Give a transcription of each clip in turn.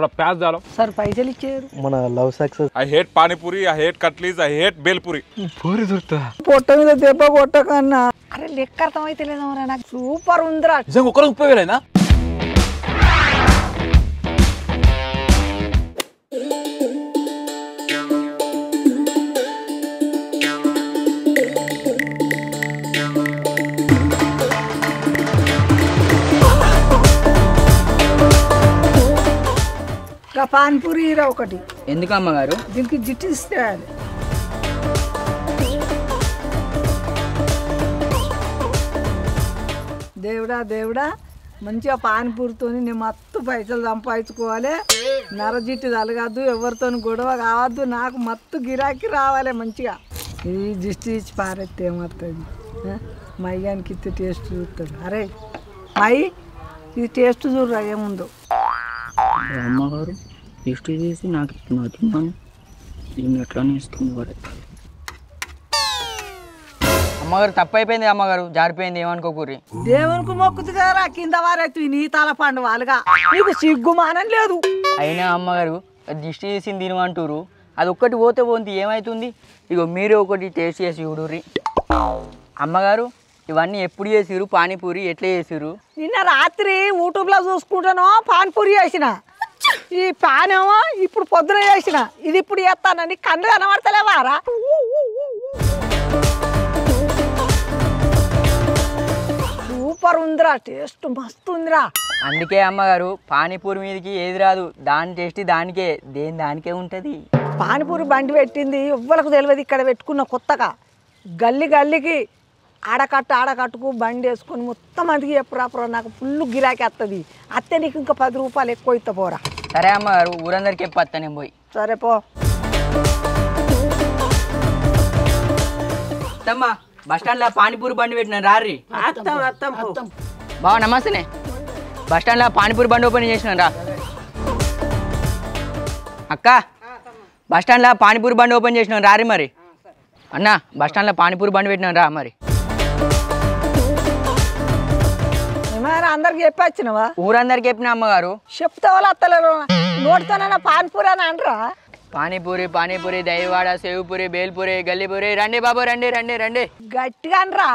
थोड़ा प्याज डालो सर पैसे ఇచ్చారు మన love success I hate pani puri I hate cutleys I hate bel puri puri దొరుకుతా పొట్ట మీద దెబ్బ కొట్టకన్నా అరే లెక్క అర్థమైతే లేదమ్మరా నాకు సూపర్ ఉందిరా నిజంగా ఒక్కరు 30,000 పాన్పూరి రా ఒకటి ఎందుకు అమ్మగారు దీనికి జిట్టు ఇస్తే దేవుడా దేవుడా మంచిగా పానీపూరితో నేను మత్తు పైసలు సంపాదించుకోవాలి నరజిట్టు తలగద్దు ఎవరితో గొడవ కావద్దు నాకు మత్తు గిరాకీ రావాలి మంచిగా ఇది జిస్టు ఇచ్చి పారెత్తే ఏమవుతుంది మయ్యానికి ఇస్తే టేస్ట్ చూస్తాడు అరే మై ఇది టేస్ట్ చూడరా ఏముందో అమ్మగారు టేస్ట్ చేసి నాకు తిన్నాను దీన్ని ఎట్లానే ఇస్తుంది వాడు అమ్మగారు తప్పు అయిపోయింది అమ్మగారు జారిపోయింది ఏమనుకోకూరి దేవునికి మొక్కుతు కదా కింద వారైతే నీ తల పండు వాళ్ళుగా నీకు సిగ్గుమానం లేదు అయినా అమ్మగారు దిష్టి చేసింది తినమంటారు అది ఒక్కటి పోతే పోంది ఏమవుతుంది ఇగో మీరే ఒకటి టేస్ట్ చేసి చూడుర్రి అమ్మగారు ఇవన్నీ ఎప్పుడు చేసిరు పానీపూరి ఎట్లా చేసిరు నిన్న రాత్రి యూట్యూబ్లో చూసుకుంటానో పానీపూరి చేసిన ఈ పానేమో ఇప్పుడు పొద్దున చేసిన ఇది ఇప్పుడు చేస్తానని కళ్ళు కనబడతలేవారా సూపర్ ఉందిరా టేస్ట్ మస్తు ఉందిరా అందుకే అమ్మగారు పానీపూరి మీదకి ఏది రాదు దాని టేస్ట్ దానికే దేని దానికే ఉంటుంది పానీపూరి బండి పెట్టింది ఎవ్వరికి తెలియదు ఇక్కడ పెట్టుకున్న కొత్తగా గల్లీ గల్లీకి ఆడకట్టుకు బండి వేసుకొని మొత్తం మందికి చెప్పురా నాకు ఫుల్ గిరాకీ వస్తుంది అత్తే నీకు ఇంకా 10 రూపాయలు ఎక్కువ ఇస్తా పోరా సరే అమ్మగారు ఊరందరికి చెప్పత్తా నేను పోయి సరే పో అత్తమ్మ బస్టాండ్లో పానీపూరి బండి పెట్టిన రారి బావ నమస్తేనే బస్టాండ్లో పానీపూరి బండి ఓపెన్ చేసిన రా అక్క బస్టాండ్లో పానీపూరి బండి ఓపెన్ చేసిన రారి మరి అన్న బస్టాండ్లో పానీపూరి బండి పెట్టిన రా మరి అందరికి చెప్పొచ్చినవా ఊరందరికి చెప్పిన అమ్మగారు చెప్తే వాళ్ళు అత్తలేరు నోటితోనైనా పానీపూరి అని అనరా పానీపూరి పానీపూరి దహివాడ సేవుపూరి బేల్పూరి గల్లీపూరి రండి బాబు రండి రండి రండి గట్టిగా అనరా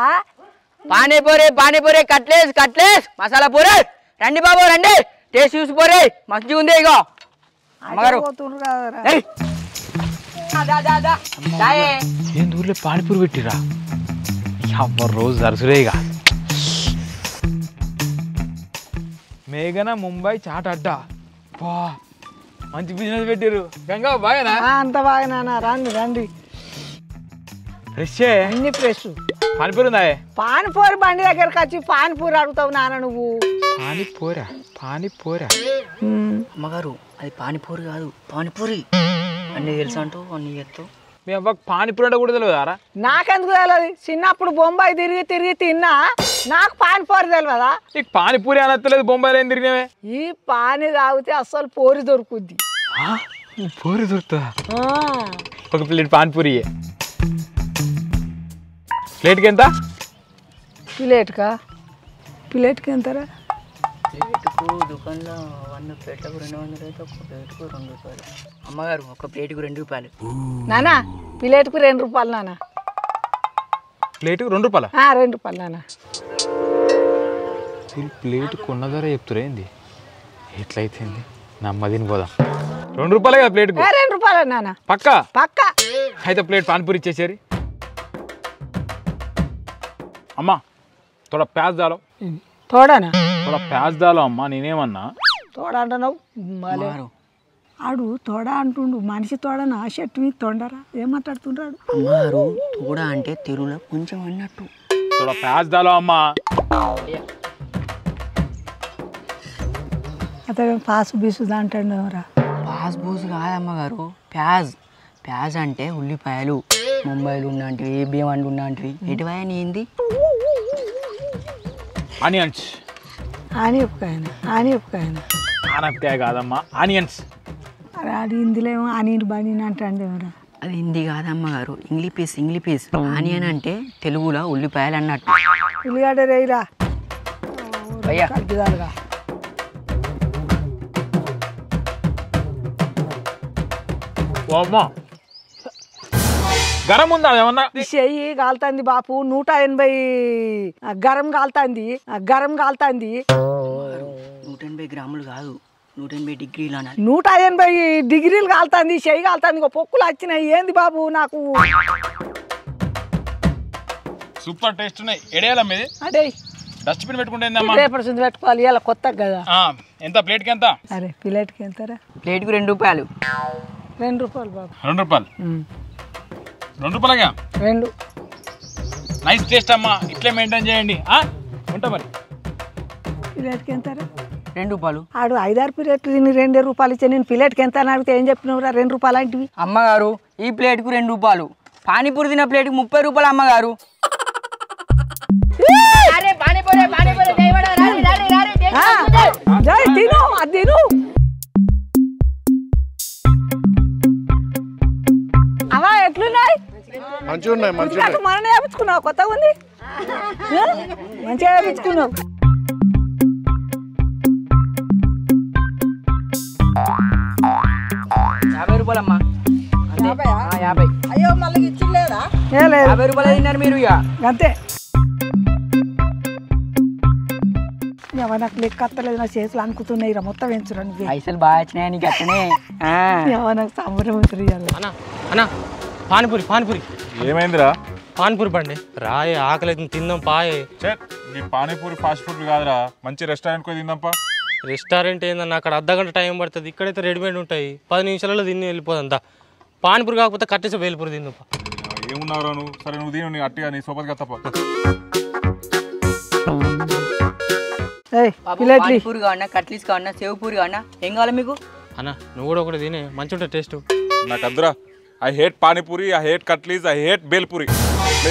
పానీపూరి పానీపూరి కట్లేస్ కట్లేస్ మసాలా పూరి రండి బాబు రండి టేస్ట్ చూసిపోరే మంచిగా ఉంది ఇగో అమ్మగారు ఏం ఊర్లో పానీపూరి పెట్టిరా ఎవరు రోజు దర్శరేగా మేఘన ముంబై చాట్ అడ్డా బా మంచి బిజినెస్ పెట్టారు గంగా బాగానా అంత బాగా రండి రండి ఫ్రెష్ అన్ని ఫ్రెష్ పానీపూరి ఉందా పానీపూరి బండి దగ్గరకు వచ్చి పానీపూరి అడుగుతావు నాన్న నువ్వు పానీపూరా అమ్మగారు అది పానీపూరి కాదు పానీపూరి అన్ని తెలుసా అంటూ అన్ని చేస్తావు మేము పానీపూరి అంటే కూడా తెలియదారా నాకెందుకు తెలియదు చిన్నప్పుడు బొంబాయి తిరిగి తిన్నా నాకు పానీపూరి తెలియదా నీకు పానీపూరి అనత్తలేదు బొంబాయిలో ఏం తిరిగినావే ఈ పానీ తాగితే అస్సలు పోరి దొరుకుద్ది పూరి దొరుకుతుందా ఒక ప్లేట్ పానీపూరి ప్లేట్కి ఎంత ప్లేట్కి ఎంతరా ప్లేట్కు దుకాణంలో 100 ప్లేట్లకు 200 అయితే ఒక ప్లేట్కు 2 రూపాయలు అమ్మగారు ఒక ప్లేట్కు 2 రూపాయలు నానా ప్లేట్కు 2 రూపాయలు నాన్న ప్లేట్కు 2 రూపాయలు 2 రూపాయలు నాన్న ప్లేట్ కొన్న ధర చెప్తురా ఏంది ఎట్లయితేంది నమ్మదిని పోదాం 2 రూపాయలే కదా ప్లేట్కు 2 రూపాయలు నాన్న పక్క అయితే ప్లేట్ పానీపూరి ఇచ్చేసేరి అమ్మా थोड़ा प्याज डालो తోడానా थोड़ा प्याज डालो అమ్మా నేనేమన్నా తోడా అంటున్నావు ఆడు తోడా అంటుండు మనిషి తోడనా షర్ట్ మీద తొండరా ఏం మాట్లాడుతుంటాడు అమ్మగారు తోడా అంటే తెలుగులో కొంచెం అన్నట్టు थोड़ा प्याज डालो అమ్మా అతను పాసు బీసుదా అంటాడురా పాస్ బూస్ కాదమ్మగారు ప్యాజ్ అంటే ఉల్లిపాయలు ముంబైలో ఉన్నంటివి బియ్యం ఉన్నంటివి ఎటువా ఏంది ఆనియన్స్ ఆనపకాయ కాదమ్మా ఆనియన్స్ అరే అది హిందీలో ఏమో ఆనియన్ బనీన్ అంటాడు అది హిందీ కాదమ్మగారు ఇంగ్లీష్ పీస్ ఆనియన్ అంటే తెలుగులో ఉల్లిపాయలు అన్నట్టు ఉల్లిగడ్డ రేయిరా అయ్యా కలిపిదాలుగా అమ్మా గరం ఉందా ఏమన్నా చెయ్యి కాలుతుంది బాపు 180 గరం కాలుతుంది 180 గ్రాములు కాదు 180 డిగ్రీలు అనాలి 180 డిగ్రీలు కాలుతుంది చెయ్యి కాలుతుంది పొక్కులు వచ్చినాయి ఏంది బాబు నాకు సూపర్ టేస్ట్ ఉన్నాయి ఎడేయాల మీది అదే డస్ట్బిన్ పెట్టుకుంటేందమ్మా పేపర్స్ పెట్టుకోవాలి ఇలా కొత్త కదా ఎంత ప్లేట్కి ఎంత అరే ప్లేట్కి ఎంతరా ప్లేట్కు ₹2 2 బాబు ₹2 2 నైస్ టేస్ట్ అమ్మా ఇట్లే మెయింటైన్ చేయండి ఉంటా మరి ప్లేట్కి ఎంతరా ₹2 ఆడు 5-6 ప్లేట్లు తిని ₹2 ఇచ్చా నేను ప్లేట్కి ఎంత అని అడిగితే ఏం చెప్పినవురా ₹2 లాంటివి అమ్మగారు ఈ ప్లేట్కు ₹2 పానీపూరి తిన్న ప్లేట్కి ₹30 అమ్మగారు తిను అది తిను అవా ఎట్లున్నాయి మననే వేపించుకున్నావు కొత్తగా ఉంది మంచిగా వేపించుకున్నావు ₹50 అమ్మా 50 అయ్యో మళ్ళీ ఇచ్చిలేదా ₹50 తిన్నారు మీరు ఇక అంతే నాకు లెక్క అత్తలేదు నా చేతులు అనుకుతున్నాయి మొత్తం పెంచురండి పైసలు బాగా వచ్చినాయి నీకు అట్టనే నాకు సంబరం అవుతుంది అన్నా పానీపూరి ఏమైందిరా పానీపూరి బండి రాయే ఆకలి అయితే తిందాం పాయే ఈ పానీపూరి ఫాస్ట్ ఫుడ్ కాదురా మంచి రెస్టారెంట్కి పోయి తిందాంపా రెస్టారెంట్ ఏందన్నా అక్కడ అర్ధగంట టైం పడుతుంది ఇక్కడైతే రెడీమేడ్ ఉంటాయి 10 నిమిషాలలో తిని వెళ్ళిపోదంతా పానీపూరి కాకపోతే కట్టేసి వేలిపూరి తిందాం ఏమున్నావురా నువ్వు సరే నువ్వు తిను నీ అట్టిగా నీ సోపతిగా తప్ప పానీపూరి కావన్నా కట్లీస్ కావన్నా సేవ్ పూరి కావన్నా ఏం కావాలి మీకు అన్న నువ్వు కూడా ఒకటి తినే మంచి ఉంటుంది టేస్ట్ నాకు అద్దురా I hate panipuri I hate cutlets I hate bhelpuri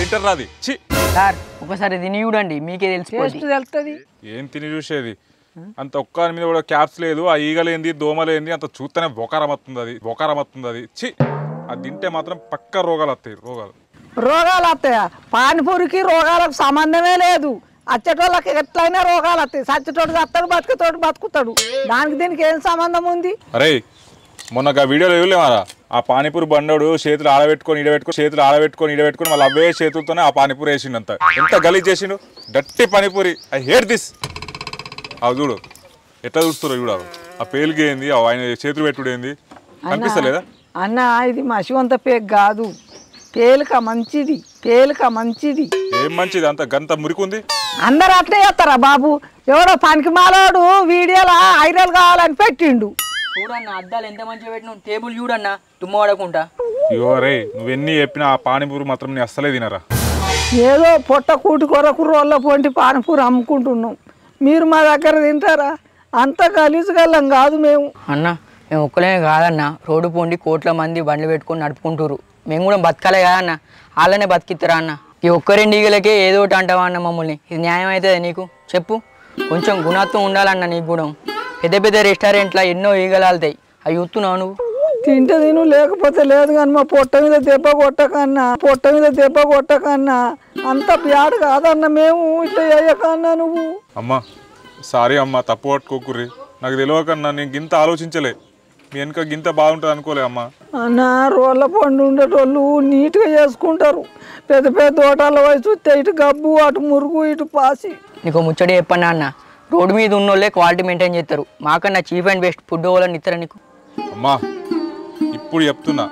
ఇంటర్ రాది చి సార్ ఒకసారి తిని చూడండి మీకే తెలుస్తుంది ఏం తిని చూసేది అంత ఒక్క మీద కూడా క్యాప్స్ లేదు ఆ ఈగలేంది దోమలేంది అంత చూస్తేనే బొకారం వస్తుంది అది చి అది తింటే మాత్రం పక్క రోగాలు వస్తాయి రోగాలు వస్తాయా పానీపూరికి రోగాలకు సంబంధమే లేదు అచ్చటోళ్ళకి ఎట్లయినా రోగాలు వస్తాయి సచ్చటోడు వస్తాడు బతుకుతాడు దానికి దీనికి ఏం సంబంధం ఉంది అరే మొన్న వీడియోలో ఇవ్వలేమారా ఆ పానీపూరి బండోడు చేతులు ఆడబెట్టుకొని ఇడబెట్టుకొని మళ్ళీ అవే చేతులతోనే ఆ పానీపూరి వేసిండు ఎంత గలీజ్ చేసిండు డట్టి పానీపూరి ఐ హేట్ దిస్ అవి చూడు ఎట్లా చూస్తారు చూడ ఆ పేలుకి ఏంది ఆయన చేతులు పెట్టుడు ఏంది అనిపిస్తలేదా అన్న ఇది మసివంత పేక్ కాదు పేలిక మంచిది ఏం మంచిది అంత గంత మురికుంది అందరు అట్లే చేస్తారా బాబు ఎవడో పనికి మాలోడు వీడియోలో ఐరల్ కావాలని పెట్టిండు చూడన్నా అద్దాలు ఎంత మంచిగా పెట్టిన టేబుల్ చూడన్నా తుమ్మ పడకుండా రే నువ్వెన్ని చెప్పినా ఆ పానీపూరి మాత్రం నీ అస్సలే తినరా ఏదో పొట్ట కూటి కొరకు రోళ్ళ పొంటి పానీపూరి అమ్ముకుంటున్నాం మీరు మా దగ్గర తింటారా అంత గలీజుగల్లం కాదు మేము మేము ఒక్కలేమే కాదన్నా రోడ్డు పోండి కోట్ల మంది బండ్లు పెట్టుకొని నడుపుకుంటారు మేము కూడా బతకాలే కదన్న వాళ్ళనే బతికిస్తారా అన్న ఈ ఒక్క 2 ఈగలకే ఏదో ఒకటి అంటావా అన్న మమ్మల్ని ఇది న్యాయం అవుతుంది నీకు చెప్పు కొంచెం గుణత్వం ఉండాలన్న నీకు కూడా పెద్ద రెస్టారెంట్లో ఎన్నో ఈగలు వెళ్తాయి అవి చూస్తున్నావు నువ్వు తింటే తిను లేకపోతే లేదు కానీ మా పొట్ట మీద దెబ్బ కొట్టకన్నా అంత ప్యాడ్ కాదన్న మేము ఇట్లా చేయకన్నా నువ్వు అమ్మా సారీ అమ్మా తప్పు పట్టుకోకుర్రి నాకు తెలియకన్నా నేను గింత ఆలోచించలే మీ వెనుక గింత బాగుంటుంది అనుకోలే అమ్మా అన్న రోళ్ళ పండు ఉండేటోళ్ళు నీట్గా చేసుకుంటారు పెద్ద హోటళ్ళ పోయి చూస్తే ఇటు గబ్బు అటు మురుగు ఇటు పాసి నీకు ముచ్చడి చెప్పన్నా అన్న రోడ్డు మీద ఉన్నోళ్ళే క్వాలిటీ మెయింటైన్ చేస్తారు మాకన్నా చీప్ అండ్ బెస్ట్ ఫుడ్ వాళ్ళని ఇస్తారా నీకు అమ్మా ఇప్పుడు చెప్తున్నా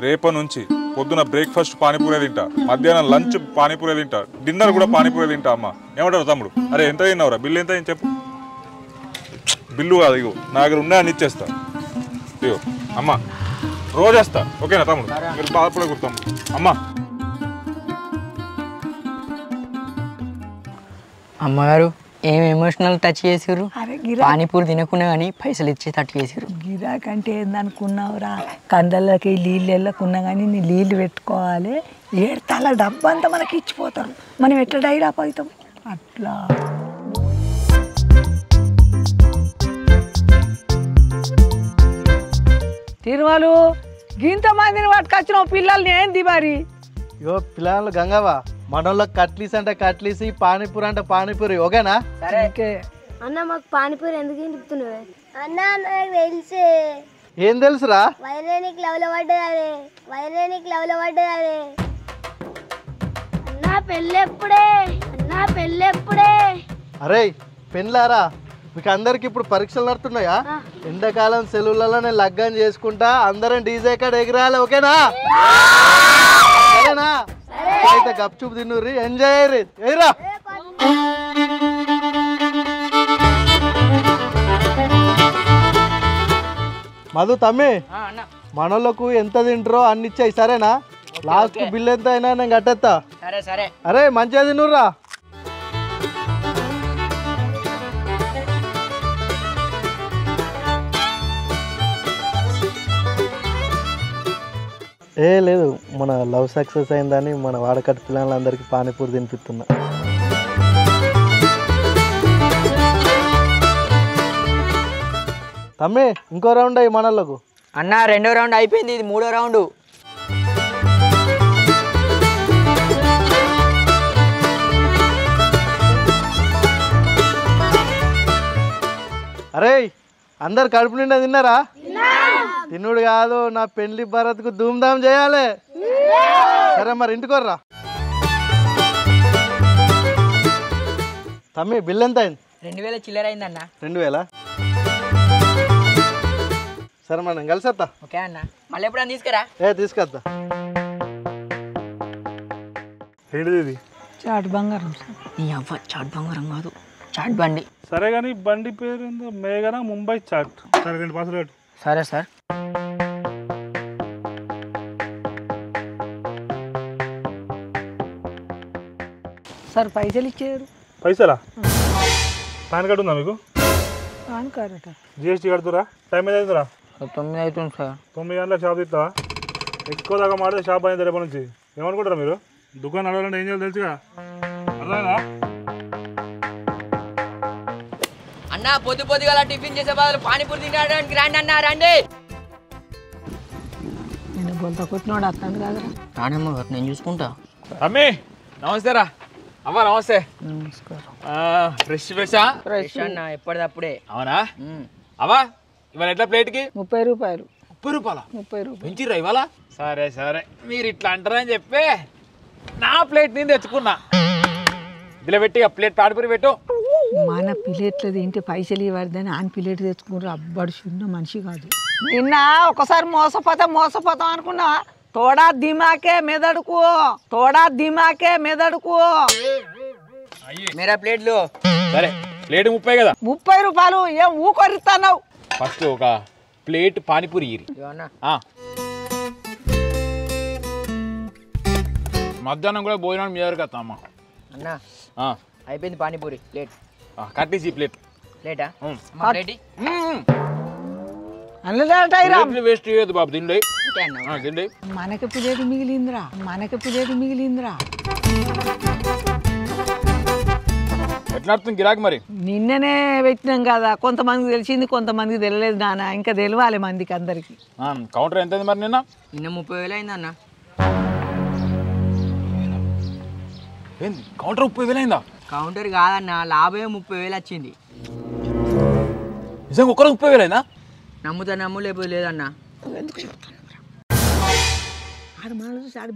రేపటి నుంచి పొద్దున బ్రేక్ఫాస్ట్ పానీపూరే తింటా మధ్యాహ్నం లంచ్ పానీపూరే తింటా డిన్నర్ కూడా పానీపూరే తింటా అమ్మా ఏమంటారు తమ్ముడు అరే ఎంత తిన్నావురా బిల్లు ఎంత అయింది చెప్పు బిల్లు కాదు ఇగో నా దగ్గర ఉన్నాయని ఇచ్చేస్తా ఇగో అమ్మా రోజు వస్తా ఓకేనా తమ్ముడు మీరు బాధపడే గుర్తాం అమ్మా అమ్మగారు ఏం ఎమోషనల్ టచ్ చేసారు పానీపూరి తినకుండా కానీ పైసలు ఇచ్చే టచ్ చేసారు గిరాకంటే ఏందనుకున్నావురా కండలకి నీళ్ళు వెళ్ళకున్నా కానీ నీ నీళ్ళు పెట్టుకోవాలి 7 తల డబ్బంతా మనకి ఇచ్చిపోతారు మనం ఎట్లా డైరాప్ అవుతాం అట్లా తిరుమలు గింత మందిని పట్టుకొచ్చిన పిల్లల్ని ఏంది మరి పిల్లలు గంగవా మనోళ్ళ కట్లీస్ అంటే కట్లీస్ పానీపూరి అంటే పానీపూరి ఓకేనా ఓకే అన్న మాకు పానీపూరి ఎందుకు తింటున్నావే అన్న నాకు తెలిసే ఏం తెలుసురా? వైరానికి లెవెల్ పడ్డది అన్నా పెళ్ళెప్పుడే అరే పెళ్ళారా, మీకు అందరికి ఇప్పుడు పరీక్షలు నడుతున్నాయా? ఎండాకాలం సెలవులలో నేను లగ్గం చేసుకుంటా, అందరం డీజే కాడ ఎగిరాలి, ఓకేనా? సరేనా? అయితే గప్చుప్ తిన్నుర్రి, ఎంజాయ్ అయ్యి ఎయిరా. మధు తమ్మి, మనోళ్ళకు ఎంత తింటారో అన్ని ఇచ్చాయి, సరేనా? లాస్ట్ బిల్ ఎంత అయినా నేను కట్టేస్తా. సరే సరే. అరే మంచిగా తిన్నుర్రా. ఏ లేదు, మన లవ్ సక్సెస్ అయిందని మన వాడకట్టు పిల్లలందరికీ పానీపూరి తినిపిస్తున్నా. తమ్మి ఇంకో రౌండ్ అయ్యి మనోళ్ళకు. అన్న రెండో రౌండ్ అయిపోయింది, ఇది మూడో రౌండ్. అరే అందరు కడుపు నిండా తిన్నారా? తిన్నుడు కాదు, నా పెళ్లి భరత్కు ధూమ్ధామ్ చేయాలి. సరే మరి ఇంటికొర్రా. తమ్మి బిల్ ఎంత అయింది? 2000 చిల్లర అయిందన్న. 2000? సరే మనం కలిసేస్తా. ఓకే అన్న, మళ్ళీ ఎప్పుడన్నా తీసుకురా. తీసుకొస్తా. ఏంటిది ఇది? చాట్ బంగారం నీ అవ్వ చాట్ బంగారం కాదు, చాట్ బండి. సరే కానీ బండి పేరు ఏందో? మేఘన ముంబై చాట్. సరే 2 పాసులు కట్టు. సరే సార్. సార్ పైసలు ఇచ్చారు. పైసలా? పాన్ కార్డు ఉందా మీకు? పాన్ కార్డ్ అట. జిఎస్టీ కడుతురా? టైం మీద అవుతుందా? 9 అవుతుంది సార్. 9 గంటలకు షాప్ తీస్తావా? ఎక్కువ దాకా మాడితే షాప్ అనేది రేపటి నుంచి. ఏమనుకుంటారా మీరు? దుకాణం నడవాలంటే ఏం చేయాలి తెలుసుగా? అర్థమైందా? అన్న పొద్దుగా టిఫిన్ చేసే బదులు పానీపూరి తినడానికి రండి అన్న, రండి. నేను బొంత కొట్టినోడు వస్తాను కదరా. రానమ్మ నేను చూసుకుంటా. అమ్మి నమస్తేరా. అవ్వ నమస్తే. నమస్కారం. ఫ్రెష్ ఫ్రెష్ అన్న, ఎప్పటిదప్పుడే. అవునా? అవ్వా ఇవాళ ఎట్లా ప్లేట్కి? 30 రూపాయలు. 30 రూపాయలా? 30 రూపాయలు. పెంచిర్రా ఇవాళ? సరే సరే, మీరు ఇట్లా అంటారని చెప్పి నా ప్లేట్ నేను తెచ్చుకున్నా. ఇందులో పెట్టి ప్లేట్ పాడిపూరి పెట్టు. మన ప్లేట్లు తింటే పైసలు ఇవ్వద్దని ఆన్ ప్లేట్ తెచ్చుకున్నారు. అబ్బడు చిన్న మనిషి కాదు. నిన్న ఒకసారి మోసపోతాం అనుకున్నా. తోడా దిమాకే మెదడుకు మేరా ప్లేట్లు. సరే ప్లేట్ 30 కదా? 30 రూపాయలు. ఏం ఊకొరిస్తున్నావు? ఫస్ట్ ఒక ప్లేట్ పానీపూరి ఇరి. మధ్యాహ్నం కూడా భోజనం మీ దగ్గరికి వస్తా అమ్మ. అన్న అయిపోయింది పానీపూరి ప్లేట్. కట్టేసి ప్లేట్. ప్లేటా? వేస్ట్ చేయదు బాబు, తిండి. మనకి ప్లేట్ మిగిలిందిరా. ఎట్లా నడుతుంది గిరాకీ మరి? నిన్ననే పెట్టినాం కదా, కొంతమందికి తెలిసింది కొంతమందికి తెలియలేదు నాన్న. ఇంకా తెలియాలి మందికి అందరికి. కౌంటర్ ఎంత మరి? నిన్న 30,000 అయింది అన్న. ఏంది కౌంటర్ 30,000 అయిందా? కౌంటర్ కాదన్న, లాభమే 30,000 వచ్చింది. నిజంగా ఒక్కరు 30,000 అయిందా? నమ్ము లేకపోతే లేదన్న. ఆడు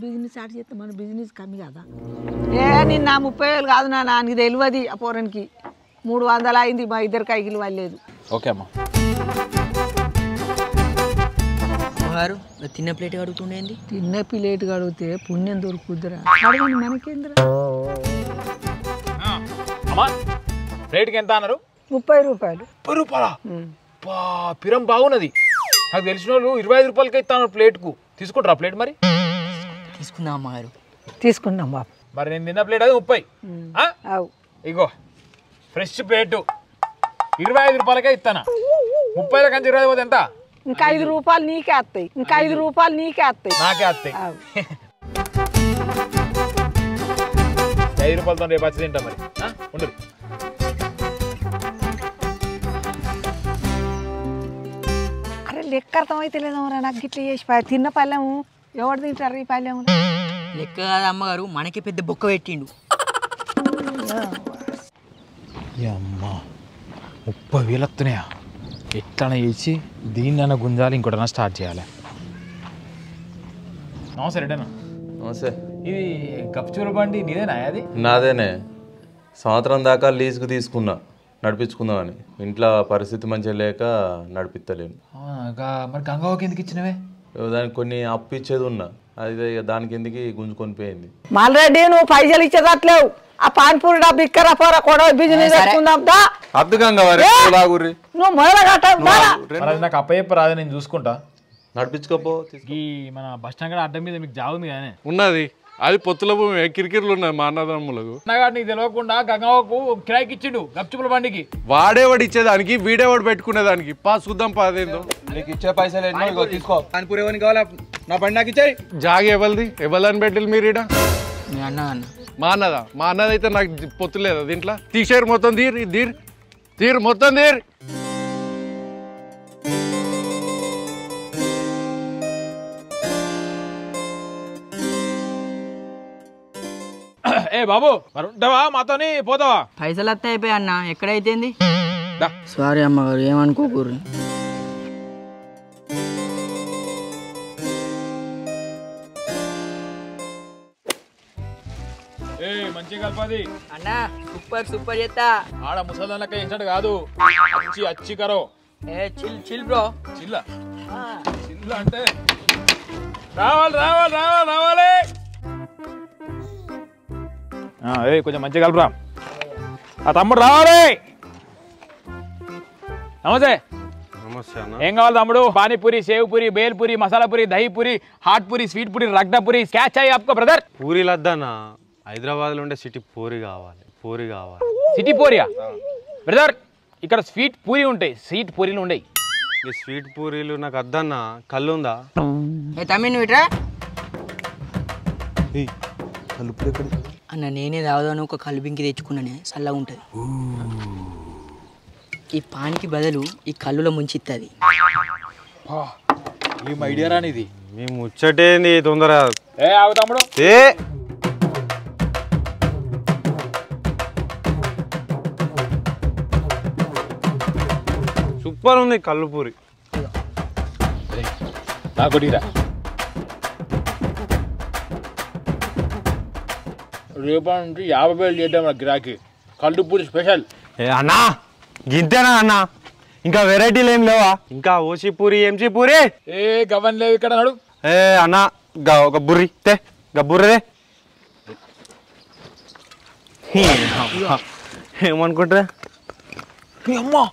బిజినెస్ స్టార్ట్ చేస్తే మన బిజినెస్ కమ్మి కదా. నిన్న 30,000 కాదు నాన్న, నీకు తెలియదు. ఆ పోరానికి 300 అయింది. మా ఇద్దరు కైకిలు వాళ్ళలేదు. ఓకే అమ్మా. అమ్మగారు తిన్న ప్లేట్ అడుగుతుండేంది? తిన్న ప్లేట్ అడిగితే పుణ్యం దొరుకుద్దిరా. అడగండి మనకేంద్రా. అమ్మా ప్లేట్కి ఎంత అన్నారు? 30 రూపాయలు. 30 రూపాయలా? పిరం బాగున్నది. నాకు తెలిసిన వాళ్ళు 25 రూపాయలకి ఇస్తాను ప్లేట్కు. తీసుకుంటారా ప్లేట్ మరి? తీసుకుందాం అమ్మగారు. తీసుకుందాం బాబు. మరి నేను తిన్న ప్లేట్ అది 30. ఇగో ఫ్రెష్ ప్లేట్ 25 రూపాయలకే ఇస్తాను. 30 కంచి 20 పోతే ఎంత? ఇంకా 5 రూపాయలు నీకే వస్తాయి. నాకే వస్తాయి. 5 రూపాయలతో రేపు వచ్చి తింటా మరి. ఉండదు. అరే లెక్క అర్థమైతే లేదమ్మరా నాకు. గిట్ల చేసి తిన్న పళ్ళెము ఎవరు తింటారు ఈ పళ్ళెము? లెక్క కాదు అమ్మగారు, మనకి పెద్ద బొక్క పెట్టిండు. అమ్మా 30,000 వస్తున్నాయా? ఎట్లా చేసి దీన్ని గుంజాలి ఇంకోటన్నా స్టార్ట్ చేయాలి. నమస్తే రెడ్డనా. నమస్తే. ఇది గప్చూల బండి నీదేనా? అది నాదేనే. సంవత్సరం దాకా లీజుకు తీసుకున్నా నడిపించుకుందామని. ఇంట్లో పరిస్థితి మంచిగా లేక నడిపిస్తలేను. మరి గంగావకి ఎందుకు ఇచ్చినవే? దానికి కొన్ని అప్పు ఇచ్చేది ఉన్నా, అది దానికి ఎందుకు గుంజుకొని పోయింది. మల్రెడ్డి నువ్వు పైసలు ఇచ్చేదట్లేవు. ఆ పాన్పూరి డబ్బు ఇక్కడ పోరా కూడా బిజినెస్ పెట్టుకుందాం. అద్దు గంగవారి నువ్వు మొదలు కట్ట. నాకు అప్పయ్యప్ప రాదు, నేను చూసుకుంటా. నడిపించుకోపో. ఈ మన బస్ స్టాండ్ కూడా అడ్డం మీద మీకు జాబ్ ఉంది కానీ ఉన్నది. అది పొత్తుల భూమి, కిరికిర్లు ఉన్నాయి మా అన్నదమ్ములకు. నీకు తెలియకుండా గంగవ్వకు కిరాయికి ఇచ్చిండు గప్చుపుల బండికి. వాడేవాడు ఇచ్చేదానికి వీడేవాడు పెట్టుకునేదానికి. పా చూద్దాం పా. అదేందో నీకు ఇచ్చే పైసలు తీసుకో. పానీపూరి ఎవరికి కావాలా? నా బండి నాకు ఇచ్చాయి. జాగి ఎవరిది? ఎవరిని పెట్టిల్లు మీరు ఈడ? మా అన్నదా? మా అన్నదైతే నాకు పొత్తు లేదా దీంట్లో. తీసేరు మొత్తం. తీరు మొత్తం తీరు. ఏ బాబు మరి ఉంటావా మాతోని పోతావా? పైసలు వస్తే అయిపోయి అన్న. ఎక్కడైతే సారీ అమ్మగారు, ఏమనుకోకూరు. మంచిగా కలపాది అన్న. సూపర్ చేస్తా. ఆడ ముసలిదాన్లకి వేసినట్టు కాదు, అచ్చి కరో. Chill bro. చిల్ల అంటే రావాలి. కొంచెం మంచిగా కలపరా. ఆ తమ్ముడు రావాలి. నమస్తే. ఏం కావాలి తమ్ముడు? Panipuri, sev puri, bhel puri, masala puri, dahi puri, hot puri, sweet puri, ragda puri. క్యా చాయి ఆప్కో బ్రదర్? పూరీలు వద్దన్నా, హైదరాబాద్ లో ఉండే సిటీ పూరి కావాలి. సిటీ పూరియా బ్రదర్? ఇక్కడ స్వీట్ పూరి ఉంటాయి, స్వీట్ పూరీలు ఉండయి. ఈ స్వీట్ పూరీలు నాకు వద్దన్నా. కళ్ళు ఉందా? తమ్మి నువ్వు ఇట్రా అన్న. నేనే దాదాపు ఒక కలుబింకి తెచ్చుకున్నానే, చల్లగా ఉంటుంది. ఈ పానికి బదులు ఈ కళ్ళులో ముంచిస్తుంది. ఏం ఐడియా రానిది. మేము ముచ్చటేంది తొందర. ఆగు తమ్ముడు. సూపర్ ఉంది కళ్ళు పూరి. నాకొడిరా. రేపటి నుంచి 50,000 చేద్దాం గిరాకీ. కళ్ళు పూరి స్పెషల్. అన్నా గింతేనా అన్నా? ఇంకా వెరైటీలు ఏం లేవా? ఇంకా ఓసి పూరి, ఎంచి పూరి గవన్ లేవు ఇక్కడ. నడు అన్నా. ఒక బుర్రి తే, బుర్రే. ఏమనుకుంటారా? అమ్మా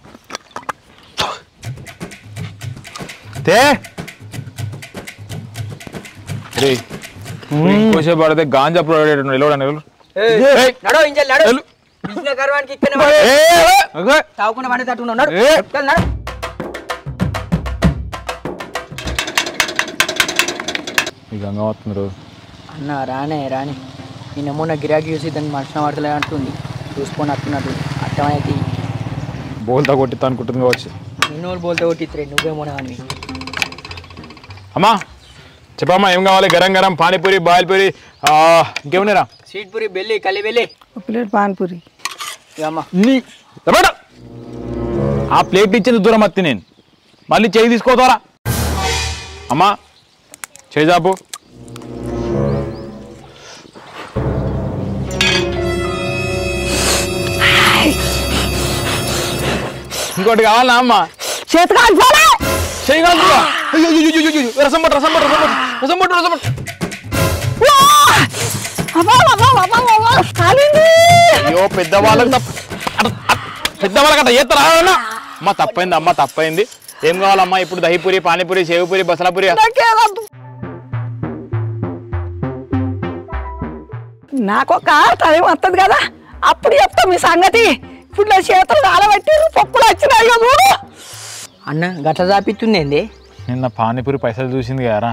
తే ఇంకోసేపు పడితే గాంజా ప్రొవైడ్ అన్న. రాని నేనేమో నా గిరాకీ చూసి దాన్ని మనుషుల వాడతలే అంటుంది. చూసుకొని అట్టున్నట్టు అట్టమైతే బోల్తా కొట్టిస్తా అనుకుంటుంది కావచ్చు. నిన్ను బోల్తా కొట్టిస్తే నువ్వేమో అని. అమ్మా చెప్పమ్మా, ఏం కావాలి? గరం గరం పానీపూరి, బాయిల్ పూరి, ఇంకేమున్నారా? స్వీట్ పూరి, బెల్లి, కలి బెల్లి, ఒక ప్లేట్ పానీపూరి. ఆ ప్లేట్ ఇచ్చేది దూరం అత్తి. నేను మళ్ళీ చేయి తీసుకోతారా? అమ్మా చేయి చాపు. ఇంకోటి కావాలా అమ్మా? చేతి కాల్చాలి. చేయి కాల్చురా. రసం పట్టు. అయ్యో పెద్దవాళ్ళకి అట్ట చేస్తారా? అమ్మ తప్పైంది. ఏం కావాలమ్మా ఇప్పుడు? దహీపూరి, పానీపూరి, సేవుపూరి, బసలాపూరి. నాకొక టైం వస్తుంది కదా, అప్పుడు చెప్తా మీ సంగతి. ఇప్పుడు నా చేతులు కాలబెట్టి పప్పులు వచ్చినాయి కదా. అన్న గట్ల చాపిస్తుంది ఏంది? నిన్న పానీపూరి పైసలు చూసింది కదరా,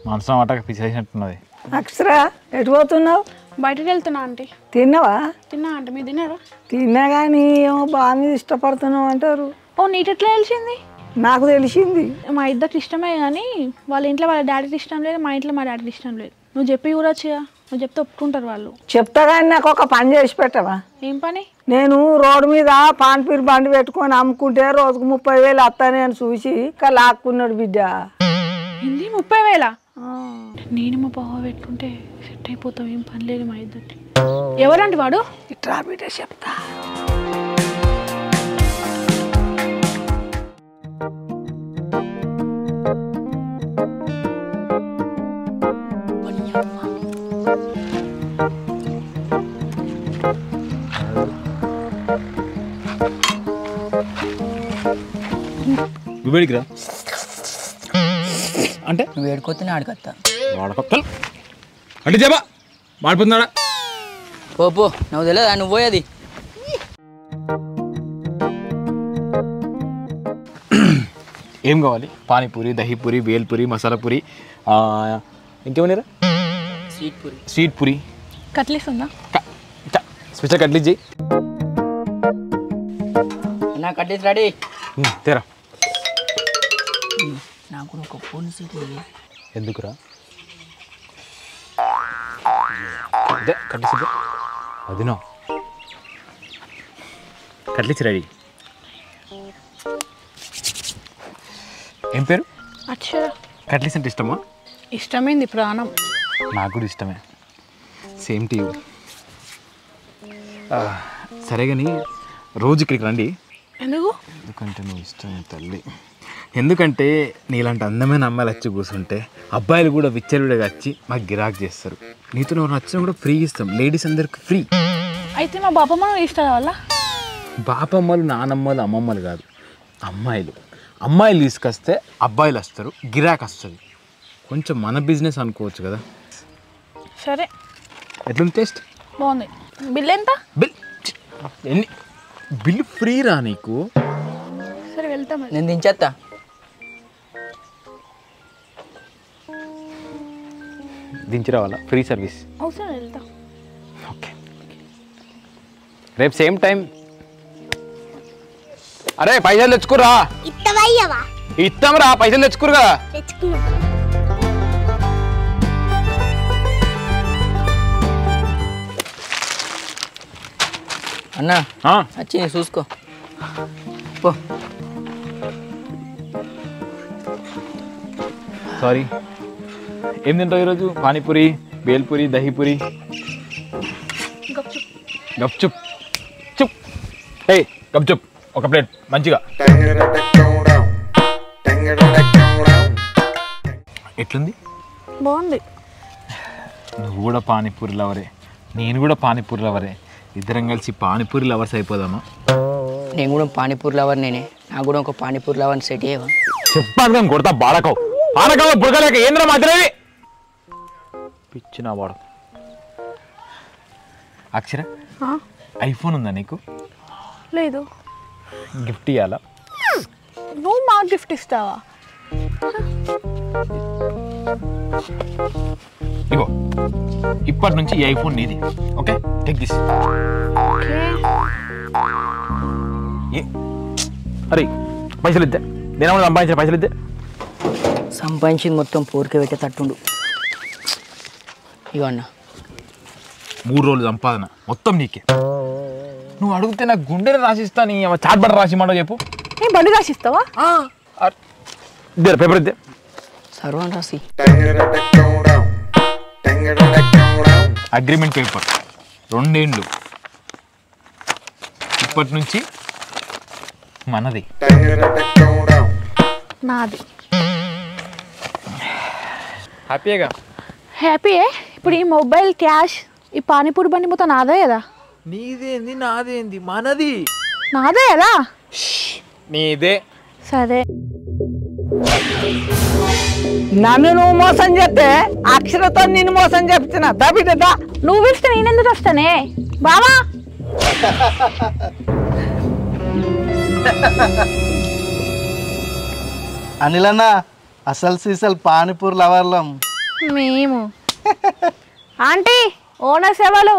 మనసులో అట్టక పిచ్చేసినట్టున్నది. అక్షర ఎటు పోతున్నావు? బయటకు వెళ్తున్నా ఆంటీ. తిన్నావా? తిన్నా ఆంటీ, మీరు తిన్నారా? తిన్నా కానీ ఏమో బాగా మీద ఇష్టపడుతున్నావు అంటారు. ఓ నీటెట్లా తెలిసింది? నాకు తెలిసింది. మా ఇద్దరికి ఇష్టమే కానీ వాళ్ళ ఇంట్లో వాళ్ళ డాడీకి ఇష్టం లేదు, మా ఇంట్లో మా డాడీకి ఇష్టం లేదు. నువ్వు చెప్పి కూరొచ్చుగా, నువ్వు చెప్తే ఒప్పుకుంటారు వాళ్ళు. చెప్తా కానీ నాకు ఒక పని చేసి పెట్టవా? ఏం పని? నేను రోడ్డు మీద పాన్పూరి బండి పెట్టుకొని అమ్ముకుంటే రోజుకు 30,000 వస్తాను అని చూసి లాక్కున్నాడు బిడ్డ. ఏంది 30,000? నేను మా బావ పెట్టుకుంటే సెట్ అయిపోతాం, ఏం పని లేదు మా ఇద్దరికి. ఎవరండి వాడు? ఇట్రా బిడ్డ చెప్తా. నువ్వేడికిరా అంటే నువ్వు ఏడుకోతే ఆడికొస్తా. వాడకత్తలు అంటే చెప్పా మాడిపోతున్నాడా? పో నువ్వు తెలియదా, నువ్వు పోయేది. ఏం కావాలి? పానీపూరి, దహీపూరి, బేల్పూరి, మసాలా పూరి, ఇంకేమన్నారా? స్వీట్ పూరి. కట్లీస్ ఉందా? స్పెషల్ కట్లీస్ చేయి. నా కట్లీస్ రెడీ. తేరా. నాకు కూడా ఒక ఫోన్ సీట్. ఎందుకురా? అదే కట్లీస్ అదినో కట్లీస్ రెడీ. ఏం పేరు? అక్షర. కట్లీస్ అంటే ఇష్టమా? ఇష్టమైంది ప్రాణం. నాకు కూడా ఇష్టమే. Same to you. సరే కానీ రోజు ఇక్కడికి రండి. ఎందుకు? ఎందుకంటే నువ్వు ఇష్టమే తల్లి. ఎందుకంటే నీలాంటి అందమైన అమ్మాయిలు వచ్చి కూర్చుంటే అబ్బాయిలు కూడా విచ్చలుడిగా వచ్చి మాకు గిరాక్ చేస్తారు. నీతో నువ్వు నచ్చినా కూడా ఫ్రీ ఇస్తాం. లేడీస్ అందరికి ఫ్రీ. అయితే మా బాపమ్మ ఇష్టం వల్ల? బాపమ్మలు, నానమ్మలు, అమ్మమ్మలు కాదు, అమ్మాయిలు. అమ్మాయిలు తీసుకొస్తే అబ్బాయిలు వస్తారు, గిరాక్ వస్తుంది. కొంచెం మన బిజినెస్ అనుకోవచ్చు కదా. సరే. ఎట్లుంది టేస్ట్? బాగుంది. బిల్ ఎంత? బిల్లు ఫ్రీ రా నీకు. సరే వెళ్తాం. నేను దించేస్తా. దించి రావాలా? Free service. అవసరం వెళ్తా. ఓకే, రేపు సేమ్ టైం. అరే పైసలు తెచ్చుకురా. ఇస్తాంరా, పైసలు తెచ్చుకురు కదా. అన్నా వచ్చి చూసుకో. పో. సారీ, ఏం తింటావు ఈరోజు? పానీపూరి, బేల్పూరి, దహీపూరి, గప్చుప్. చుప్. ఏ గప్చుప్ ఒక ప్లేట్ మంచిగా. ఎట్లుంది? బాగుంది. నువ్వు కూడా పానీపూరి లవరే, నేను కూడా పానీపూరి లవరే. ఇద్దరం కలిసి పానీపూరి లవర్స్ అయిపోదామా? నేను కూడా పానీపూరి లవర్. నాకు కూడా ఒక పానీపూరి లవర్ సెట్ అయ్యేవా? చెప్పాను కానీ కొడతా బాడకవు. పానకంలో బుడకలేక ఏంద్ర మాత్రమే పిచ్చిన వాడు. అక్షర, ఐఫోన్ ఉందా నీకు? లేదు. గిఫ్ట్ ఇవ్వాలా? నువ్వు మాకు గిఫ్ట్ ఇస్తావా? ఇగో ఇప్పటి నుంచి ఈ ఐఫోన్ నీది. Okay, take this. అరే పైసలు ఇద్దే. నేను సంపాదించిన పైసలు ఇద్దే. సంపాదించింది మొత్తం పోరికే పెట్టే తట్టుండు. ఇగో అన్న 3 రోజులు సంపాదన మొత్తం నీకే. నువ్వు అడిగితే నాకు గుండెని రాసిస్తా. నీ చాట్ బండ రాసిమంటో చెప్పు. ఏ బండి రాసిస్తావా? ఇద్దరు పేపర్ ఇద్దే. సర్వం రాసి. అగ్రిమెంట్ పేపర్ 2 ఏళ్ళు. ఇప్పటి నుంచి మనది. నాది. హ్యాపీగా? హ్యాపీయే. ఇప్పుడు ఈ మొబైల్, క్యాష్, ఈ పానీపూరి బండి మొత్తం నాదే కదా. నీదేంది నాదేంది? మనది. నాదే కదా. నీదే. సరే. నన్ను నువ్వు మోసం చేస్తే అక్షరతో నిన్ను మోసం చెప్తున్నా. బిడ్డ నువ్వు పిలిస్తే నేనెందుకు వస్తానే బావా? అనిలన్న అసలు సీసలు పానీపూరి లవర్లం మేము. ఆంటీ ఓనర్స్ ఎవరు?